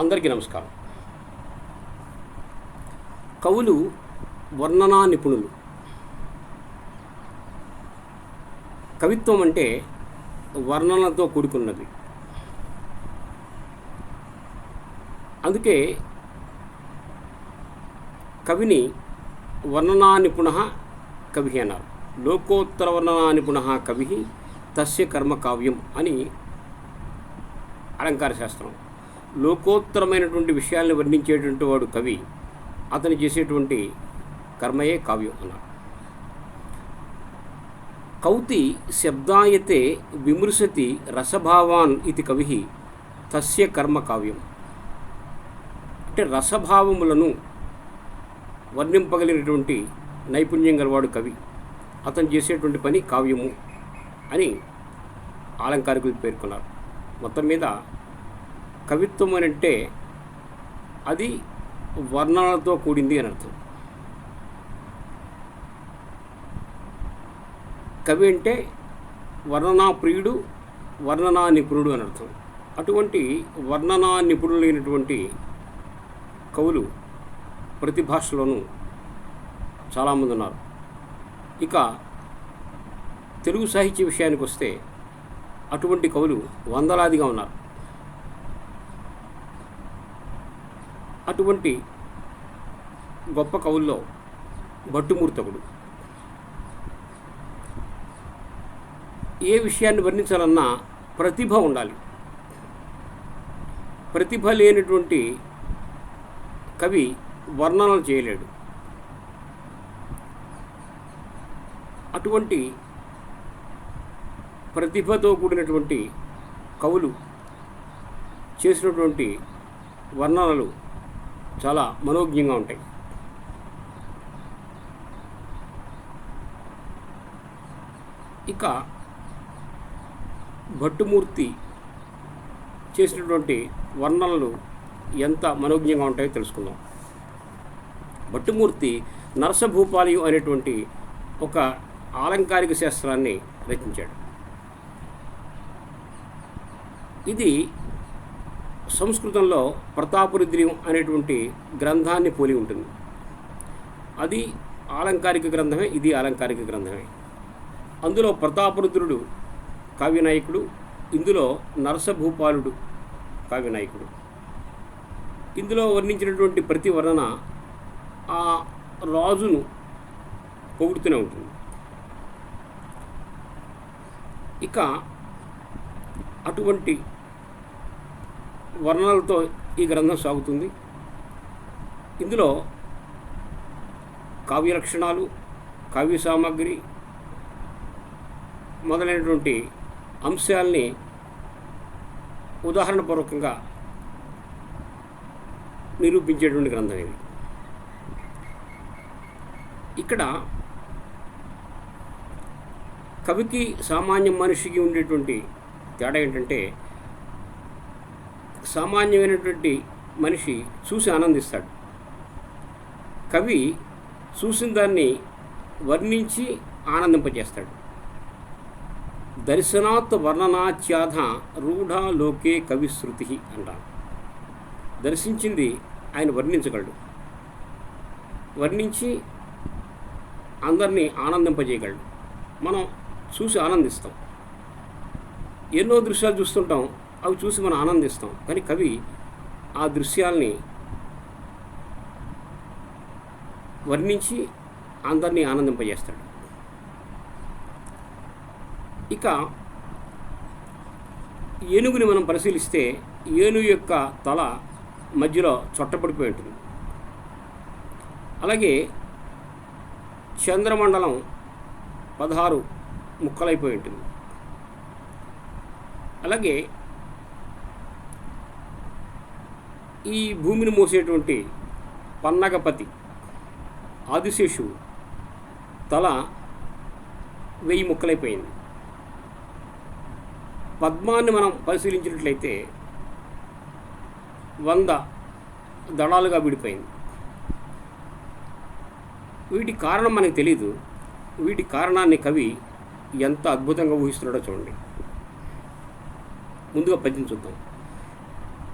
అందరికీ నమస్కారం. కవులు వర్ణనా నిపుణులు. కవిత్వం అంటే వర్ణనతో కూడుకున్నది. అందుకే కవిని వర్ణనా నిపుణ కవి అన్నారు. లోకోత్తర వర్ణనా నిపుణ కవి తస్య కర్మ కావ్యం అని అలంకార శాస్త్రం. లోకోత్తరమైనటువంటి విషయాల్ని వర్ణించేటువంటి వాడు కవి, అతను చేసేటువంటి కర్మయే కావ్యం అన్నారు. కౌతి శబ్దాయతే విమృశతి రసభావాన్ ఇది కవి తస్య కర్మ కావ్యం. అంటే రసభావములను వర్ణింపగలిగినటువంటి నైపుణ్యం గలవాడు కవి, అతను చేసేటువంటి పని కావ్యము అని అలంకారికులు పేర్కొన్నారు. మొత్తం మీద కవిత్వం అని అంటే అది వర్ణనలతో కూడింది అని అర్థం. కవి అంటే వర్ణనా ప్రియుడు, వర్ణనా నిపుణుడు అని అర్థం. అటువంటి వర్ణనా నిపుణులైనటువంటి కవులు ప్రతి భాషలోనూ చాలామంది ఉన్నారు. ఇక తెలుగు సాహిత్య విషయానికి వస్తే అటువంటి కవులు వందలాదిగా ఉన్నారు. అటువంటి గొప్ప కవుల్లో భట్టుమూర్తి ఒకడు. ఏ విషయాన్ని వర్ణించాలన్నా ప్రతిభ ఉండాలి. ప్రతిభ లేనటువంటి కవి వర్ణనలు చేయలేడు. అటువంటి ప్రతిభతో కూడినటువంటి కవులు చేసినటువంటి వర్ణనలు చాలా మనోజ్ఞంగా ఉంటాయి. ఇక భట్టుమూర్తి చేసినటువంటి వర్ణనలు ఎంత మనోజ్ఞంగా ఉంటాయో తెలుసుకుందాం. భట్టుమూర్తి నరసభూపాలయం అనేటువంటి ఒక ఆలంకారిక శాస్త్రాన్ని రచించాడు. ఇది సంస్కృతంలో ప్రతాపరుద్రీయం అనేటువంటి గ్రంథాన్ని పోలి ఉంటుంది. అది ఆలంకారిక గ్రంథమే, ఇది ఆలంకారిక గ్రంథమే. అందులో ప్రతాపరుద్రుడు కావ్యనాయకుడు, ఇందులో నరసభూపాలుడు కావ్యనాయకుడు. ఇందులో వర్ణించినటువంటి ప్రతి వర్ణన ఆ రాజును పొగుడుతూనే ఉంటుంది. ఇక అటువంటి వర్ణనలతో ఈ గ్రంథం సాగుతుంది. ఇందులో కావ్య లక్షణాలు, కావ్య సామగ్రి మొదలైనటువంటి అంశాలని ఉదాహరణపూర్వకంగా నిరూపించేటువంటి గ్రంథం ఇది. ఇక్కడ కవికి సామాన్య మనిషికి ఉండేటువంటి తేడా ఏంటంటే, సామాన్యమైనటువంటి మనిషి చూసి ఆనందిస్తాడు. కవి చూసిన దాన్ని వర్ణించి ఆనందింపజేస్తాడు. దర్శనాత్ వర్ణనాచ్యాధ రూఢ లోకే కవిశ్రుతి అంటారు. దర్శించింది ఆయన వర్ణించగలడు, వర్ణించి అందరినీ ఆనందింపజేయగలడు. మనం చూసి ఆనందిస్తాం, ఎన్నో దృశ్యాలు చూస్తుంటాం, అవి చూసి మనం ఆనందిస్తాం. కానీ కవి ఆ దృశ్యాల్ని వర్ణించి అందరినీ ఆనందింపజేస్తాడు. ఇక ఏనుగుని మనం పరిశీలిస్తే ఏనుగు యొక్క తల మధ్యలో చొట్టపడిపోయి ఉంటుంది. అలాగే చంద్రమండలం 16 ముక్కలైపోయి ఉంటుంది. అలాగే ఈ భూమిని మోసేటువంటి పన్నగపతి ఆదిశేషువు తల 1000 ముక్కలైపోయింది. పద్మాన్ని మనం పరిశీలించినట్లయితే 100 దళాలుగా విడిపోయింది. వీటి కారణం మనకు తెలీదు. వీటి కారణాన్ని కవి ఎంత అద్భుతంగా ఊహిస్తున్నాడో చూడండి. ముందుగా పద్యం చూద్దాం.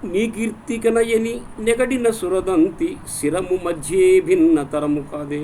నీ కీర్తికనయని నెగడిన సురదంతి శిరము మధ్యే భిన్న తరము కాదే.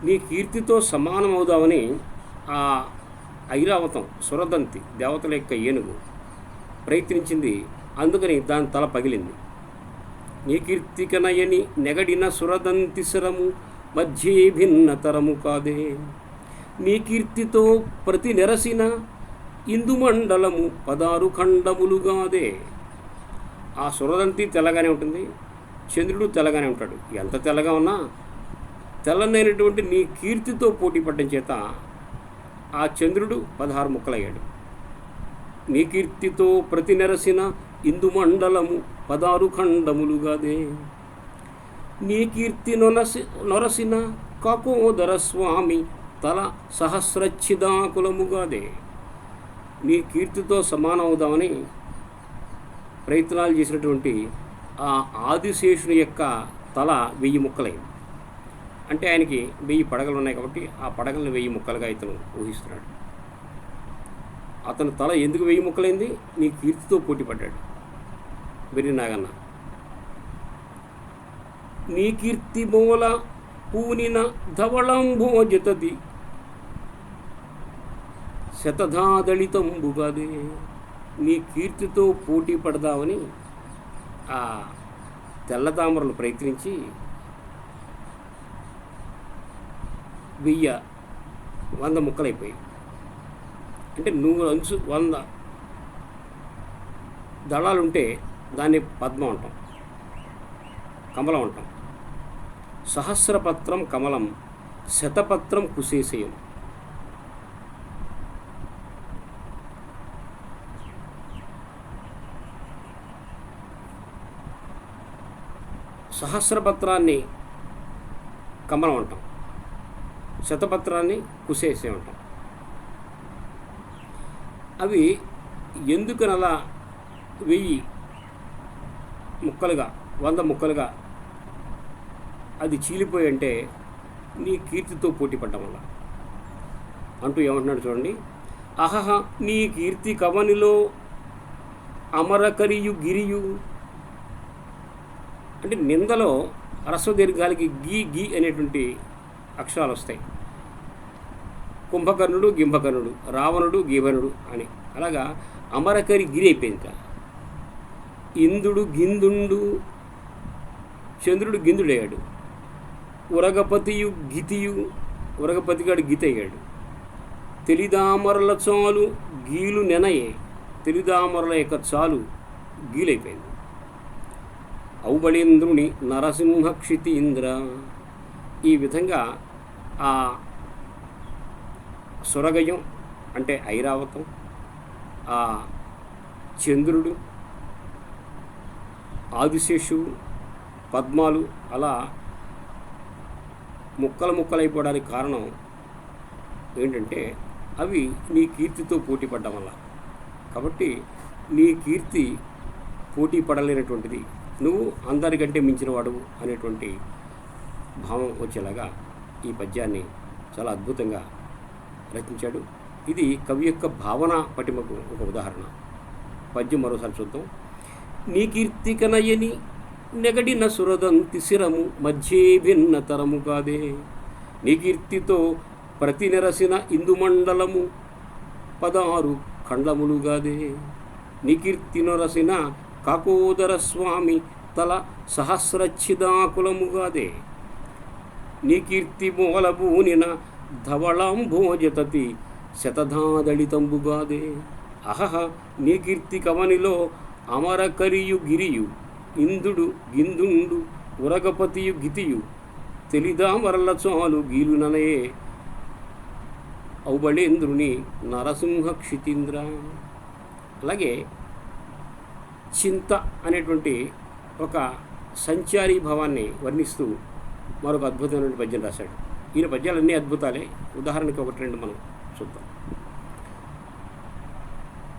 నీ కీర్తితో సమానమవుదామని ఆ ఐరావతం సురదంతి దేవతల యొక్క ఏనుగు ప్రయత్నించింది, అందుకని దాని తల పగిలింది. నీ కీర్తికనయని నెగడిన సురదంతి శిరము మధ్యే భిన్న తరము కాదే. నీ కీర్తితో ప్రతి నెరసిన ఇందుమండలము 16 ఖండములుగాదే. ఆ సురదంతి తెల్లగానే ఉంటుంది, చంద్రుడు తెల్లగానే ఉంటాడు. ఎంత తెల్లగా ఉన్నా తెల్లనైనటువంటి నీ కీర్తితో పోటీ పడడం చేత ఆ చంద్రుడు 16 ముక్కలయ్యాడు. నీ కీర్తితో ప్రతి నెరసిన ఇందుమండలము 16 ఖండములుగాదే. నీ కీర్తి నొరసిన కాకోదర స్వామి తల సహస్రచ్ఛిదాకులముగాదే. నీ కీర్తితో సమానమవుదామని ప్రయత్నాలు చేసినటువంటి ఆ ఆదిశేషుని యొక్క తల 1000 ముక్కలైంది. అంటే ఆయనకి 1000 పడగలు ఉన్నాయి కాబట్టి ఆ పడగలను 1000 ముక్కలుగా ఇతను ఊహిస్తున్నాడు. అతని తల ఎందుకు 1000 ముక్కలైంది? నీ కీర్తితో పోటీ పడ్డాడు వెర్రి నాగన్న. నీ కీర్తి మూల పూనిన ధవళంభోజతది శతధాదళితంబుగాదే. నీ కీర్తితో పోటీ పడదామని ఆ తెల్లతామరలు ప్రయత్నించి 100 ముక్కలైపోయాయి. అంటే నువ్వు 100 దళాలుంటే దాన్ని పద్మం అంటాం, కమలం అంటాం. సహస్రపత్రం కమలం, శతపత్రం కుశేషయం. సహస్రపత్రాన్ని కమలం అంటాం, శతపత్రాన్ని కుశేషం అంటాం. అవి ఎందుకని అలా 1000 ముక్కలుగా 100 ముక్కలుగా అది చీలిపోయి అంటే నీ కీర్తితో పోటీ పడ్డం వల్ల అంటూ ఏమంటున్నాడు చూడండి. అహహ నీ కీర్తి కవనిలో అమరకరియు గిరియు. అంటే నిందలో రస్వదీర్ఘాలకి గీ గీ అనేటువంటి అక్షరాలు వస్తాయి. కుంభకర్ణుడు గింభకర్ణుడు, రావణుడు గీవనుడు అని. అలాగా అమరకరి గిరి అయిపోయింది. ఇంద్రుడు గిందుండు, చంద్రుడు గిందుడయ్యాడు. ఉరగపతియు గితియు, ఉరగపతిగాడు గీత అయ్యాడు. తెలిదామరల చాలు గీలు నెనయే, తెలిదామరల యొక్క చాలు గీలైపోయింది. ఔబళేంద్రుని నరసింహ క్షితీంద్ర. ఈ విధంగా ఆ సురగయం అంటే ఐరావతం, ఆ చంద్రుడు, ఆదిశేషువు, పద్మాలు అలా ముక్కలైపోవడానికి కారణం ఏంటంటే అవి నీ కీర్తితో పోటీ పడ్డం వల్ల. కాబట్టి నీ కీర్తి పోటీ పడలేనటువంటిది, నువ్వు అందరికంటే మించిన వాడువు అనేటువంటి భావం వచ్చేలాగా ఈ పద్యాన్ని చాలా అద్భుతంగా రచించాడు. ఇది కవి యొక్క భావన పటిమకు ఒక ఉదాహరణ. పద్యం మరోసారి చూద్దాం. నీ కీర్తికనయని నెగడిన సురదంతి శిరము మధ్యే భిన్న తరము కాదే. నీ కీర్తితో ప్రతి నెరసిన ఇందుమండలము 16 ఖండములుగాదే. నీ కీర్తి నొరసిన కాకోదర స్వామి తల సహస్రచ్ఛిదాకులముగాదే. నీ కీర్తి మూలభూనిన ధవళంభోజతతి శతధాదళితంబుగాదే. అహహ నీ కీర్తి కవనిలో అమరకరియు గిరియు, ఇంద్రుడు గిందుండు, ఉరగపతియు గితియు, తెలిదామరల చాలు గీలుననయే. ఔబళేంద్రుని నరసింహ క్షితీంద్ర. అలాగే చింత అనేటువంటి ఒక సంచారీ భావాన్ని వర్ణిస్తూ మరొక అద్భుతమైన పద్యం రాశాడు. ఈయన పద్యాలన్నీ అద్భుతాలే. ఉదాహరణకి 1-2 మనం చూద్దాం.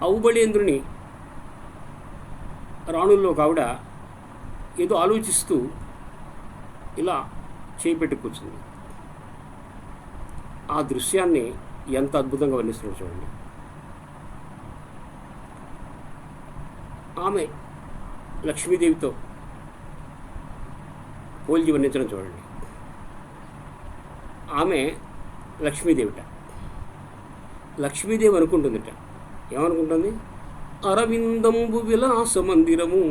ఔబళేంద్రుని రాణుల్లో ఒక ఆవిడ ఏదో ఆలోచిస్తూ ఇలా చేయిపెట్టి కూర్చుంది. ఆ దృశ్యాన్ని ఎంత అద్భుతంగా వర్ణిస్తున్నాడు చూడండి. ఆమె లక్ష్మీదేవితో పోల్చి వర్ణించడం చూడండి. ఆమె లక్ష్మీదేవిట. లక్ష్మీదేవి అనుకుంటుందిట, ఏమనుకుంటుంది? అరవిందంబు విలాస మందిరము.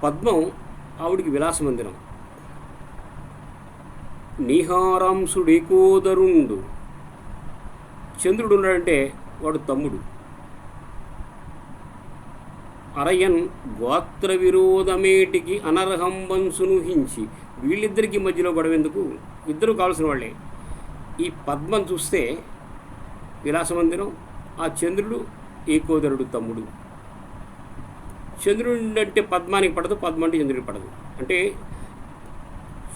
పద్మం ఆవిడికి విలాస మందిరం. నిహారాంసుడేకోదరుండు. చంద్రుడు ఉన్నాడంటే వాడు తమ్ముడు. అరయన్ గోత్ర విరోధమేటికి అనర్హంబంసును హించి. వీళ్ళిద్దరికీ మధ్యలో గొడవెందుకు? ఇద్దరు కావాల్సిన వాళ్ళే. ఈ పద్మం చూస్తే విలాసమందిరం, ఆ చంద్రుడు ఏకోదరుడు తమ్ముడు. చంద్రుడు అంటే పద్మానికి పడదు, పద్మ అంటే చంద్రుడికి పడదు. అంటే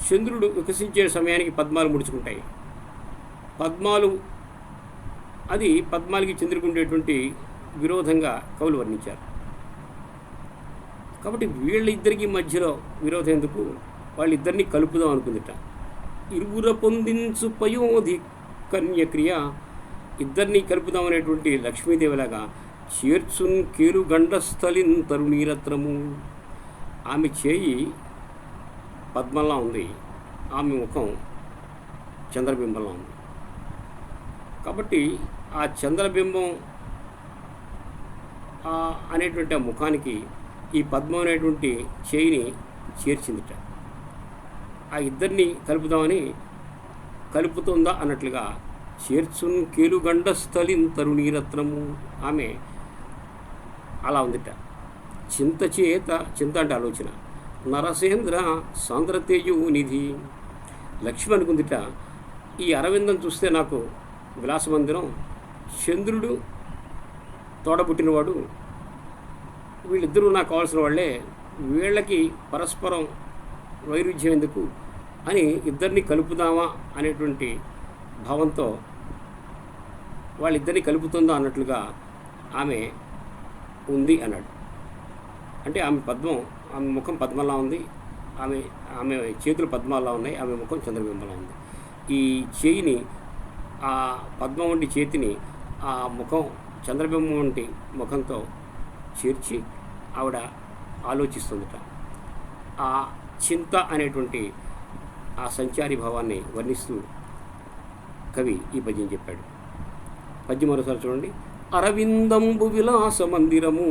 చంద్రుడు వికసించే సమయానికి పద్మాలు ముడుచుకుంటాయి. పద్మాలు అది పద్మాలకి చంద్రుడికి ఉండేటువంటి విరోధంగా కవులు వర్ణించారు. కాబట్టి వీళ్ళిద్దరికీ మధ్యలో విరోధం ఎందుకు? వాళ్ళిద్దరినీ కలుపుదాం అనుకుందిట. ఇరువుర పొందించు పయోధి కన్యక్రియ. ఇద్దరినీ కలుపుదాం అనేటువంటి లక్ష్మీదేవిలాగా చేర్చున్ కేరు గండస్థలిన్ తరుణీరత్నము. ఆమె చేయి పద్మంలా ఉంది, ఆమె ముఖం చంద్రబింబంలా ఉంది. కాబట్టి ఆ చంద్రబింబం అనేటువంటి ఆ ముఖానికి ఈ పద్మం అనేటువంటి చేయిని చేర్చిందిట. ఆ ఇద్దరిని కలుపుదామని కలుపుతుందా అన్నట్లుగా చేర్చున్ కేలుగండస్థలిన్ తరుణీరత్నము. ఆమె అలా ఉందిట. చింత చేత, చింత అంటే ఆలోచన, నరసేంద్ర సాంద్రతేజు నిధి. లక్ష్మి అనుకుందిట, ఈ అరవిందం చూస్తే నాకు విలాసమందిరం, చంద్రుడు తోడబుట్టినవాడు, వీళ్ళిద్దరూ నాకు కావాల్సిన వాళ్ళే, వీళ్ళకి పరస్పరం వైరుధ్యం ఎందుకు అని ఇద్దరిని కలుపుదామా అనేటువంటి భావంతో వాళ్ళిద్దరిని కలుపుతుందా అన్నట్లుగా ఆమె ఉంది అన్నాడు. అంటే ఆమె పద్మం, ఆమె ముఖం పద్మంలా ఉంది, ఆమె ఆమె చేతులు పద్మాల్లా ఉన్నాయి, ఆమె ముఖం చంద్రబింబంలా ఉంది. ఈ చేయిని, ఆ పద్మం వంటి చేతిని ఆ ముఖం చంద్రబింబం వంటి ముఖంతో చేర్చి ఆవిడ ఆలోచిస్తుందట. ఆ చింత అనేటువంటి ఆ సంచారి భావాన్ని వర్ణిస్తూ కవి ఈ పద్యం చెప్పాడు. పద్యం మరోసారి చూడండి. అరవిందంబు విలాస మందిరము,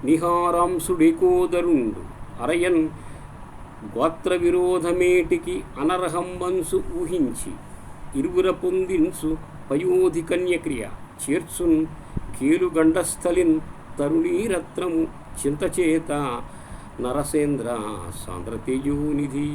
నిహారాంసుడేకోదరుండు, అరయన్ గోత్ర విరోధమేటికి అనర్హంబంసు ఊహించి, ఇరువుర పొందించు పయోధి కన్యక్రియ, చేర్చున్ కేలుగండస్థలిన్ తరుణీరత్నము, చింతచేత నరసేంద్ర సాంద్రతేజోనిధి.